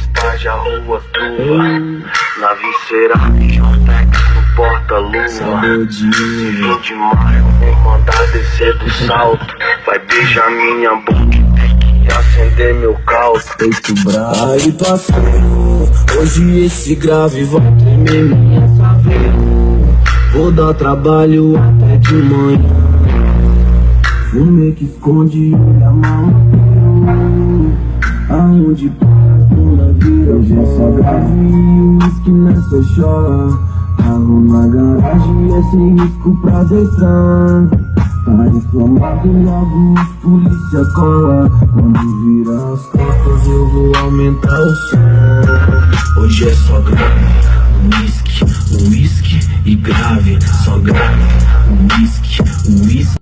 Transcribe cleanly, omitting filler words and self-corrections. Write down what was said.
mais tarde a rua tua. Na visceira, Jontex no porta-luva. Se vir de maio, vou mandar descer do salto. Vai beijar minha boca e tem que acender meu calço. Aí parceiro, hoje esse grave vai tremer minha favela. Vou dar trabalho até de manhã. Fume que esconde olha maluqueiro. Aonde para bunda vira. Hoje é só grave e o uísque nessa chora. Carro na garagem é sem risco pra deitar. Tá inflamado, logo os polícia cola. Quando vira as costas eu vou aumentar o som. Hoje é só grave, uísque e grave. Só grave, uísque